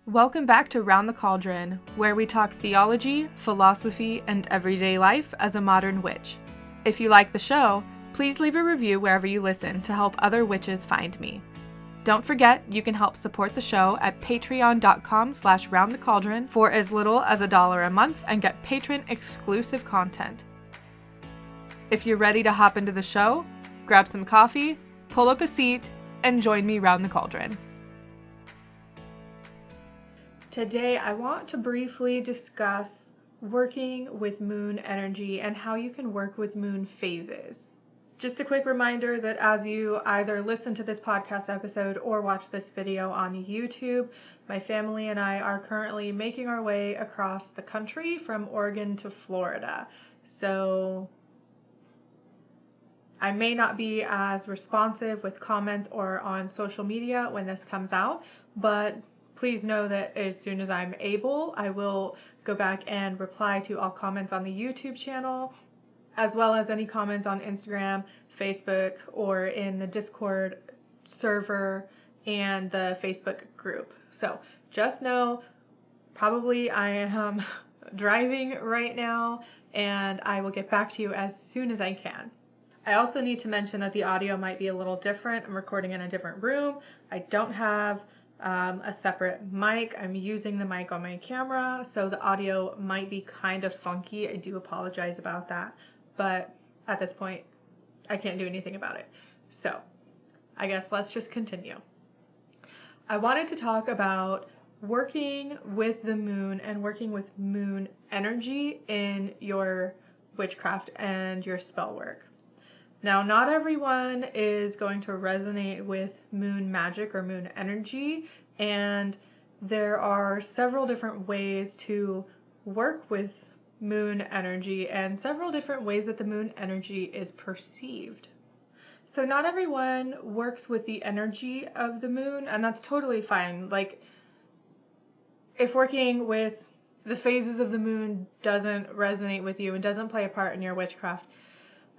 Welcome back to Round the Cauldron, where we talk theology, philosophy, and everyday life as a modern witch. If you like the show, please leave a review wherever you listen to help other witches find me. Don't forget, you can help support the show at patreon.com/roundthecauldron for as little as $1 a month and get patron-exclusive content. If you're ready to hop into the show, grab some coffee, pull up a seat, and join me round the cauldron. Today, I want to briefly discuss working with moon energy and how you can work with moon phases. Just a quick reminder that as you either listen to this podcast episode or watch this video on YouTube, my family and I are currently making our way across the country from Oregon to Florida. So I may not be as responsive with comments or on social media when this comes out, but please know that as soon as I'm able, I will go back and reply to all comments on the YouTube channel, as well as any comments on Instagram, Facebook, or in the Discord server and the Facebook group. So just know, probably I am driving right now, and I will get back to you as soon as I can. I also need to mention that the audio might be a little different. I'm recording in a different room. I don't have a separate mic. I'm using the mic on my camera, so the audio might be kind of funky. I do apologize about that, but at this point, I can't do anything about it. So I guess let's just continue. I wanted to talk about working with the moon and working with moon energy in your witchcraft and your spell work. Now, not everyone is going to resonate with moon magic or moon energy, and there are several different ways to work with moon energy and several different ways that the moon energy is perceived. So not everyone works with the energy of the moon, and that's totally fine. Like, if working with the phases of the moon doesn't resonate with you and doesn't play a part in your witchcraft,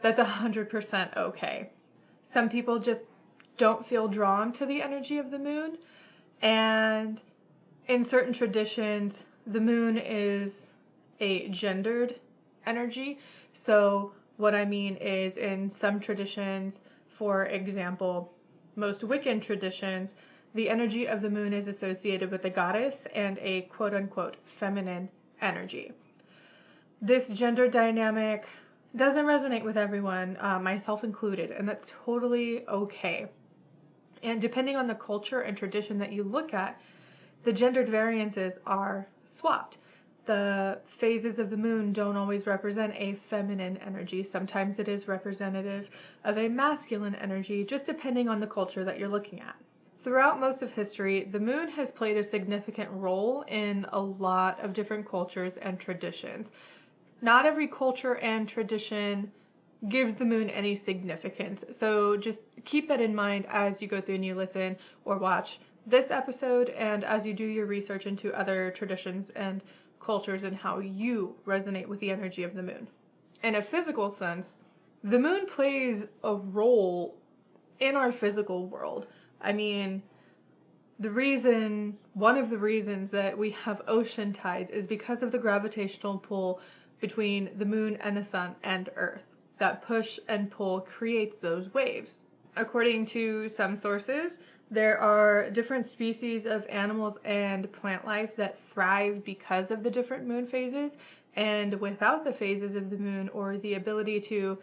that's 100% okay. Some people just don't feel drawn to the energy of the moon, and in certain traditions, the moon is a gendered energy. So what I mean is, in some traditions, for example, most Wiccan traditions, the energy of the moon is associated with a goddess and a quote-unquote feminine energy. This gender dynamic doesn't resonate with everyone, myself included, and that's totally okay. And depending on the culture and tradition that you look at, the gendered variances are swapped. The phases of the moon don't always represent a feminine energy. Sometimes it is representative of a masculine energy, just depending on the culture that you're looking at. Throughout most of history, the moon has played a significant role in a lot of different cultures and traditions. Not every culture and tradition gives the moon any significance. So just keep that in mind as you go through and you listen or watch this episode, and as you do your research into other traditions and cultures and how you resonate with the energy of the moon. In a physical sense, the moon plays a role in our physical world. I mean, one of the reasons that we have ocean tides is because of the gravitational pull between the moon and the sun and Earth. That push and pull creates those waves. According to some sources, there are different species of animals and plant life that thrive because of the different moon phases, and without the phases of the moon or the ability to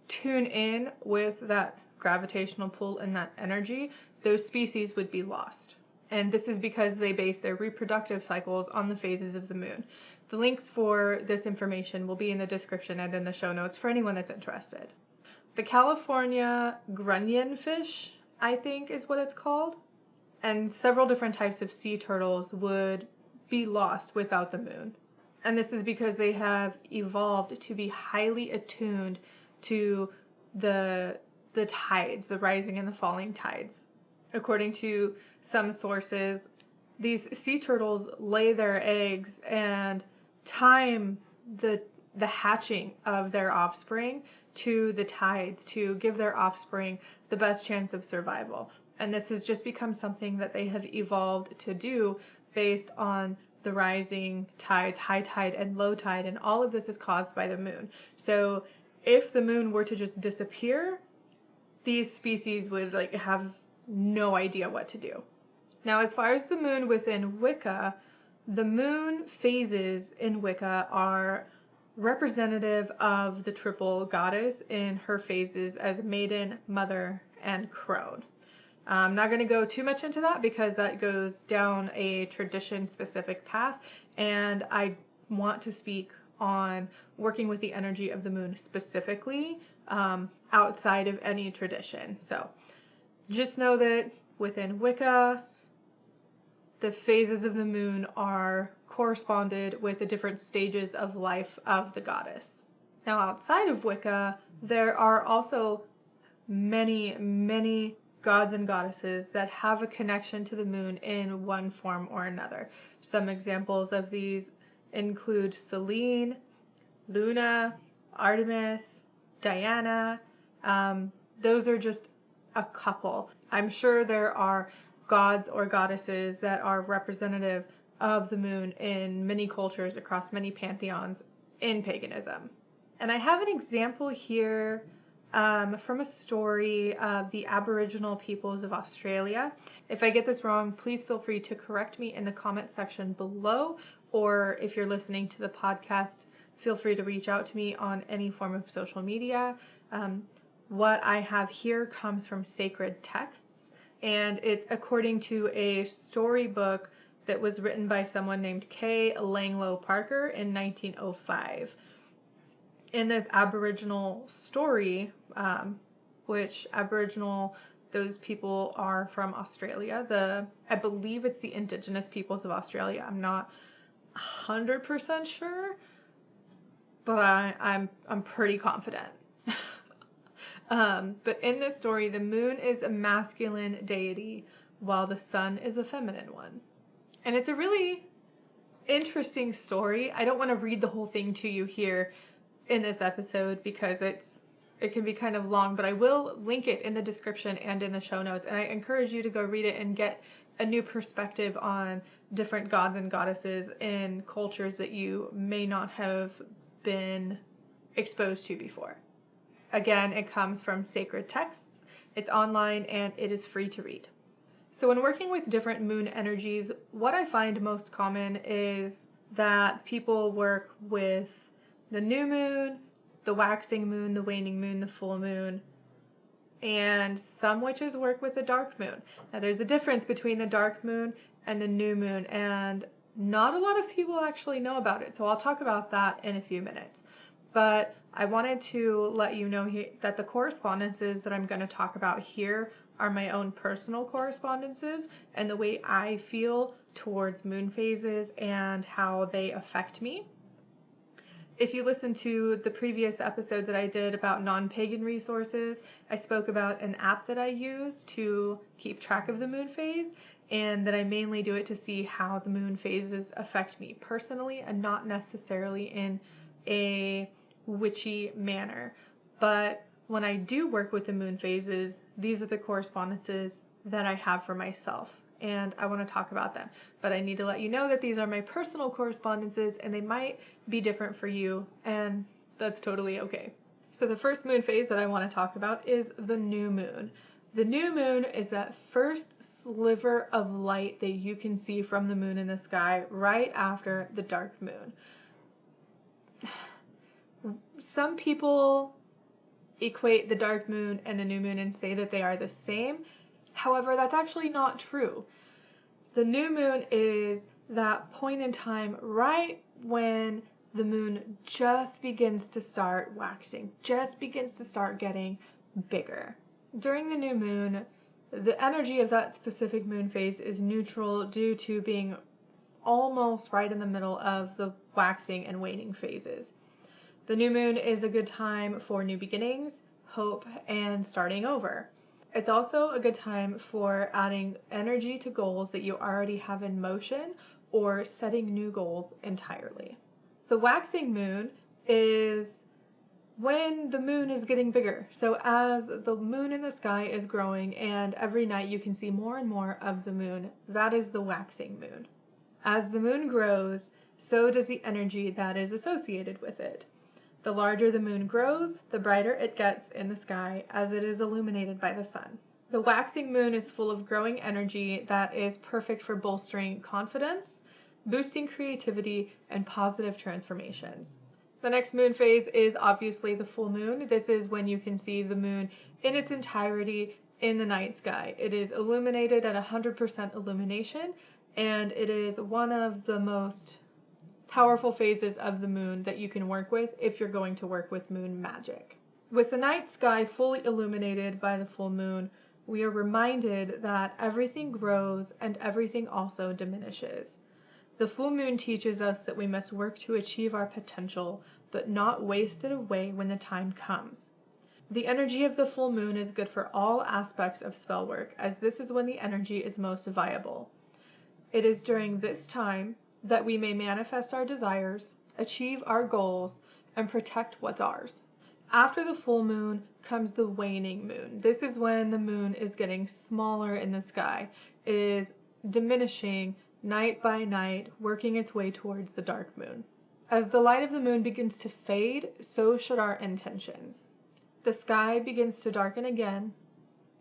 tune in with that gravitational pull and that energy, those species would be lost. And this is because they base their reproductive cycles on the phases of the moon. The links for this information will be in the description and in the show notes for anyone that's interested. The California grunion fish, I think is what it's called, and several different types of sea turtles would be lost without the moon. And this is because they have evolved to be highly attuned to the tides, the rising and the falling tides. According to some sources, these sea turtles lay their eggs and time the hatching of their offspring to the tides to give their offspring the best chance of survival. And this has just become something that they have evolved to do based on the rising tides, high tide and low tide, and all of this is caused by the moon. So if the moon were to just disappear, these species would have no idea what to do. Now, as far as the moon within Wicca, the moon phases in Wicca are representative of the triple goddess in her phases as maiden, mother, and crone. I'm not going to go too much into that because that goes down a tradition-specific path, and I want to speak on working with the energy of the moon specifically outside of any tradition. So just know that within Wicca, the phases of the moon are corresponded with the different stages of life of the goddess. Now, outside of Wicca, there are also many, many gods and goddesses that have a connection to the moon in one form or another. Some examples of these include Selene, Luna, Artemis, Diana. Those are just a couple. I'm sure there are gods or goddesses that are representative of the moon in many cultures across many pantheons in paganism. And I have an example here from a story of the Aboriginal peoples of Australia. If I get this wrong, please feel free to correct me in the comment section below, or if you're listening to the podcast, feel free to reach out to me on any form of social media. What I have here comes from sacred texts, and it's according to a storybook that was written by someone named K. Langloh Parker in 1905. In this Aboriginal story, which Aboriginal, those people are from Australia. I believe it's the indigenous peoples of Australia. I'm not 100% sure, but I'm pretty confident. But in this story, the moon is a masculine deity while the sun is a feminine one. And it's a really interesting story. I don't want to read the whole thing to you here in this episode because it can be kind of long, but I will link it in the description and in the show notes, and I encourage you to go read it and get a new perspective on different gods and goddesses in cultures that you may not have been exposed to before. Again, it comes from sacred texts, it's online, and it is free to read. So when working with different moon energies, what I find most common is that people work with the new moon, the waxing moon, the waning moon, the full moon, and some witches work with the dark moon. Now there's a difference between the dark moon and the new moon, and not a lot of people actually know about it, so I'll talk about that in a few minutes. But I wanted to let you know that the correspondences that I'm going to talk about here are my own personal correspondences and the way I feel towards moon phases and how they affect me. If you listen to the previous episode that I did about non-pagan resources, I spoke about an app that I use to keep track of the moon phase, and that I mainly do it to see how the moon phases affect me personally and not necessarily in a witchy manner. But when I do work with the moon phases, these are the correspondences that I have for myself, and I want to talk about them. But I need to let you know that these are my personal correspondences, and they might be different for you, and that's totally okay. So the first moon phase that I want to talk about is the new moon. The new moon is that first sliver of light that you can see from the moon in the sky right after the dark moon. Some people equate the dark moon and the new moon and say that they are the same. However, that's actually not true. The new moon is that point in time right when the moon just begins to start waxing, just begins to start getting bigger. During the new moon, the energy of that specific moon phase is neutral due to being almost right in the middle of the waxing and waning phases. The new moon is a good time for new beginnings, hope, and starting over. It's also a good time for adding energy to goals that you already have in motion or setting new goals entirely. The waxing moon is when the moon is getting bigger. So as the moon in the sky is growing and every night you can see more and more of the moon, that is the waxing moon. As the moon grows, so does the energy that is associated with it. The larger the moon grows, the brighter it gets in the sky as it is illuminated by the sun. The waxing moon is full of growing energy that is perfect for bolstering confidence, boosting creativity, and positive transformations. The next moon phase is obviously the full moon. This is when you can see the moon in its entirety in the night sky. It is illuminated at 100% illumination, and it is one of the most powerful phases of the moon that you can work with if you're going to work with moon magic. With the night sky fully illuminated by the full moon, we are reminded that everything grows and everything also diminishes. The full moon teaches us that we must work to achieve our potential, but not waste it away when the time comes. The energy of the full moon is good for all aspects of spell work, as this is when the energy is most viable. It is during this time that we may manifest our desires, achieve our goals, and protect what's ours. After the full moon comes the waning moon. This is when the moon is getting smaller in the sky. It is diminishing night by night, working its way towards the dark moon. As the light of the moon begins to fade, so should our intentions. The sky begins to darken again,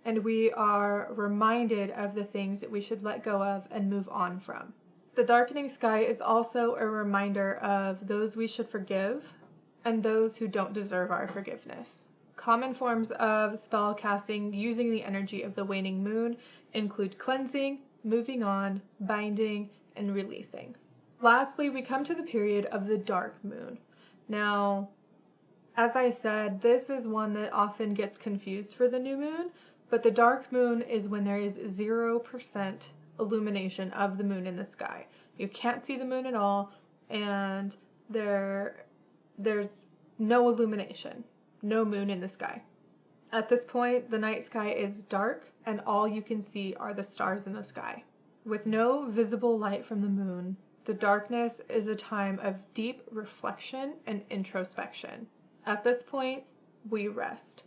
and we are reminded of the things that we should let go of and move on from. The darkening sky is also a reminder of those we should forgive and those who don't deserve our forgiveness. Common forms of spell casting using the energy of the waning moon include cleansing, moving on, binding, and releasing. Lastly, we come to the period of the dark moon. Now, as I said, this is one that often gets confused for the new moon, but the dark moon is when there is 0% illumination of the moon in the sky. You can't see the moon at all, and there's no illumination, no moon in the sky. At this point, the night sky is dark, and all you can see are the stars in the sky. With no visible light from the moon, the darkness is a time of deep reflection and introspection. At this point, we rest.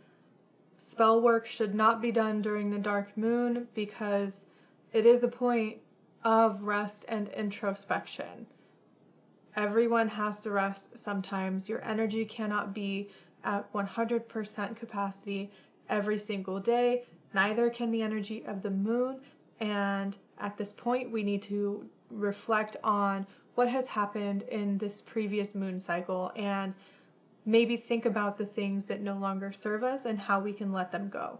Spell work should not be done during the dark moon because it is a point of rest and introspection. Everyone has to rest sometimes. Your energy cannot be at 100% capacity every single day. Neither can the energy of the moon. And at this point, we need to reflect on what has happened in this previous moon cycle and maybe think about the things that no longer serve us and how we can let them go.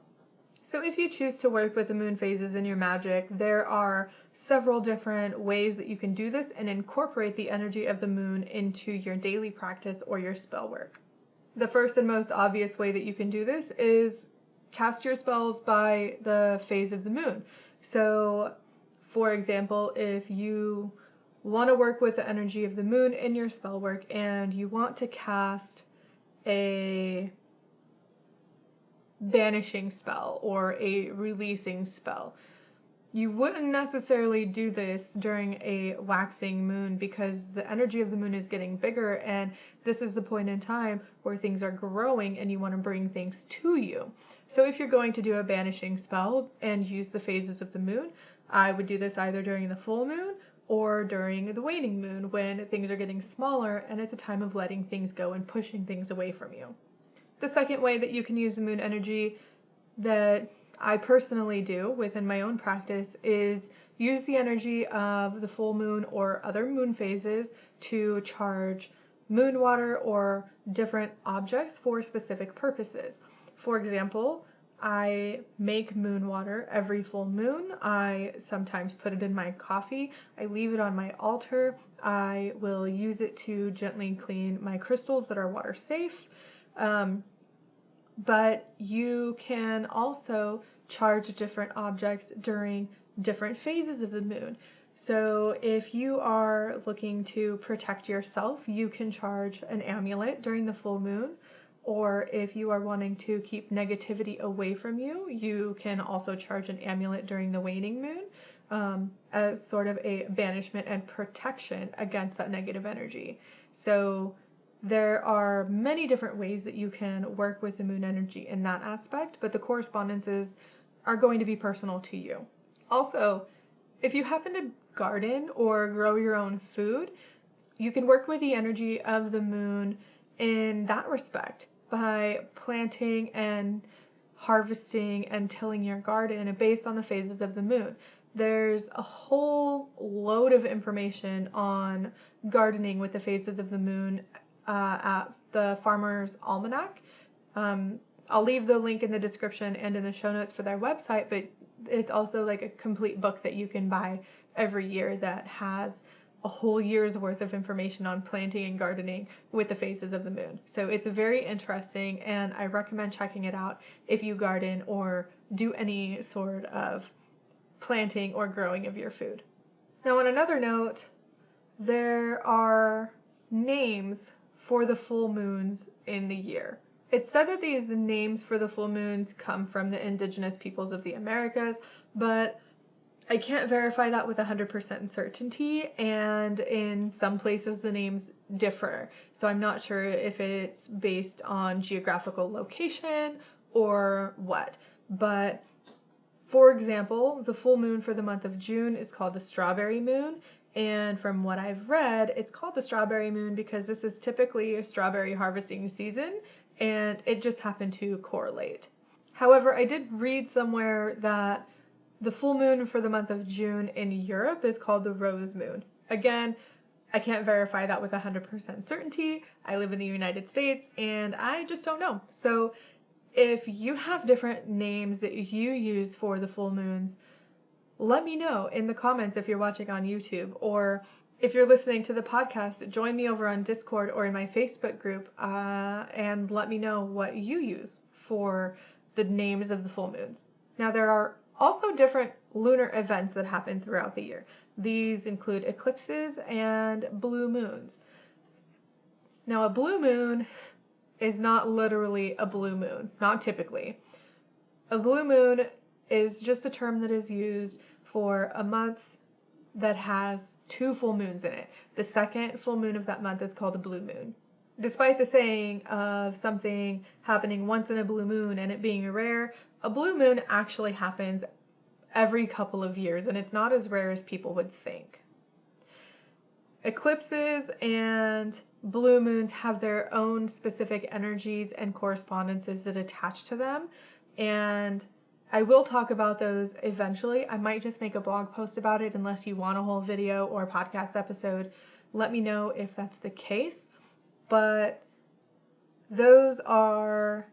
So if you choose to work with the moon phases in your magic, there are several different ways that you can do this and incorporate the energy of the moon into your daily practice or your spell work. The first and most obvious way that you can do this is cast your spells by the phase of the moon. So, for example, if you want to work with the energy of the moon in your spell work and you want to cast a banishing spell or a releasing spell, you wouldn't necessarily do this during a waxing moon because the energy of the moon is getting bigger, and this is the point in time where things are growing and you want to bring things to you. So if you're going to do a banishing spell and use the phases of the moon, I would do this either during the full moon or during the waning moon when things are getting smaller and it's a time of letting things go and pushing things away from you. The second way that you can use the moon energy that I personally do within my own practice is use the energy of the full moon or other moon phases to charge moon water or different objects for specific purposes. For example, I make moon water every full moon. I sometimes put it in my coffee. I leave it on my altar. I will use it to gently clean my crystals that are water safe. But you can also charge different objects during different phases of the moon. So if you are looking to protect yourself, you can charge an amulet during the full moon. Or if you are wanting to keep negativity away from you, you can also charge an amulet during the waning moon as sort of a banishment and protection against that negative energy. So there are many different ways that you can work with the moon energy in that aspect, but the correspondences are going to be personal to you. Also, if you happen to garden or grow your own food, you can work with the energy of the moon in that respect by planting and harvesting and tilling your garden based on the phases of the moon. There's a whole load of information on gardening with the phases of the moon at the Farmer's Almanac. I'll leave the link in the description and in the show notes for their website, but it's also like a complete book that you can buy every year that has a whole year's worth of information on planting and gardening with the phases of the moon. So it's very interesting, and I recommend checking it out if you garden or do any sort of planting or growing of your food. Now, on another note, there are names for the full moons in the year. It's said that these names for the full moons come from the indigenous peoples of the Americas, but I can't verify that with 100% certainty, and in some places the names differ. So I'm not sure if it's based on geographical location or what. But for example, the full moon for the month of June is called the strawberry moon. And from what I've read, it's called the strawberry moon because this is typically a strawberry harvesting season, and it just happened to correlate. However, I did read somewhere that the full moon for the month of June in Europe is called the rose moon. Again, I can't verify that with 100% certainty. I live in the United States and I just don't know. So if you have different names that you use for the full moons, let me know in the comments if you're watching on YouTube, or if you're listening to the podcast, join me over on Discord or in my Facebook group and let me know what you use for the names of the full moons. Now, there are also different lunar events that happen throughout the year. These include eclipses and blue moons. Now, a blue moon is not literally a blue moon, not typically. A blue moon is just a term that is used for a month that has 2 full moons in it. The second full moon of that month is called a blue moon. Despite the saying of something happening once in a blue moon and it being rare, a blue moon actually happens every couple of years, and it's not as rare as people would think. Eclipses and blue moons have their own specific energies and correspondences that attach to them, and I will talk about those eventually. I might just make a blog post about it unless you want a whole video or podcast episode. Let me know if that's the case, but those are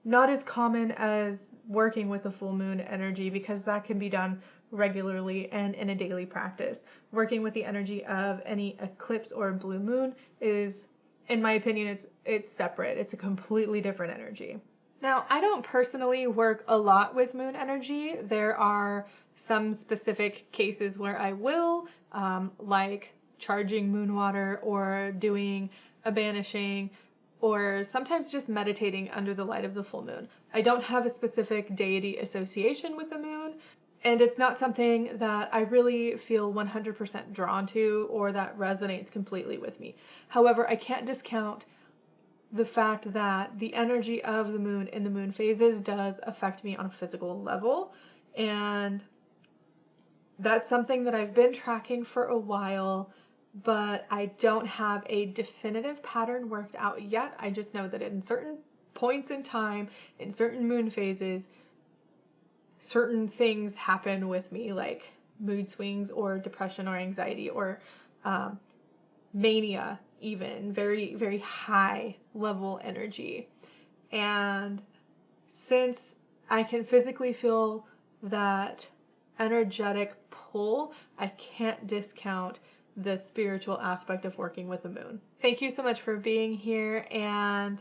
not as common as working with a full moon energy because that can be done regularly and in a daily practice. Working with the energy of any eclipse or blue moon is, in my opinion, it's separate. It's a completely different energy. Now, I don't personally work a lot with moon energy. There are some specific cases where I will, like charging moon water or doing a banishing, or sometimes just meditating under the light of the full moon. I don't have a specific deity association with the moon, and it's not something that I really feel 100% drawn to or that resonates completely with me. However, I can't discount the fact that the energy of the moon in the moon phases does affect me on a physical level, and that's something that I've been tracking for a while, but I don't have a definitive pattern worked out yet. I just know that in certain points in time, in certain moon phases, certain things happen with me, like mood swings or depression or anxiety or mania, even very, very high level energy. And since I can physically feel that energetic pull, I can't discount the spiritual aspect of working with the moon. Thank you so much for being here and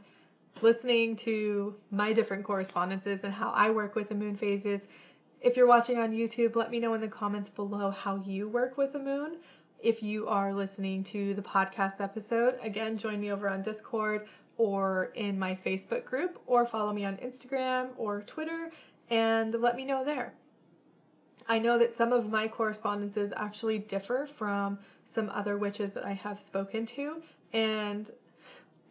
listening to my different correspondences and how I work with the moon phases. If you're watching on YouTube, let me know in the comments below how you work with the moon. If you are listening to the podcast episode, again, join me over on Discord or in my Facebook group, or follow me on Instagram or Twitter and let me know there. I know that some of my correspondences actually differ from some other witches that I have spoken to, and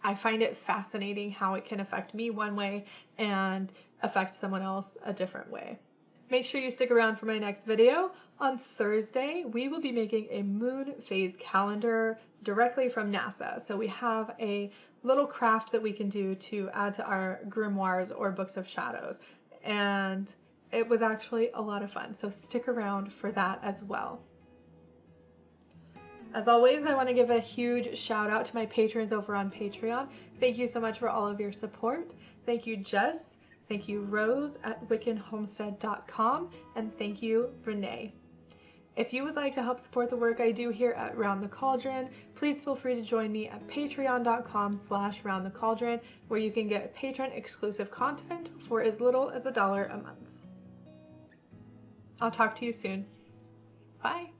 I find it fascinating how it can affect me one way and affect someone else a different way. Make sure you stick around for my next video. On Thursday, we will be making a moon phase calendar directly from NASA. So we have a little craft that we can do to add to our grimoires or books of shadows. And it was actually a lot of fun. So stick around for that as well. As always, I want to give a huge shout out to my patrons over on Patreon. Thank you so much for all of your support. Thank you, Jess. Thank you, Rose at wiccanhomestead.com, and thank you, Renee. If you would like to help support the work I do here at Round the Cauldron, please feel free to join me at patreon.com/roundthecauldron, where you can get patron exclusive content for as little as $1 a month. I'll talk to you soon. Bye.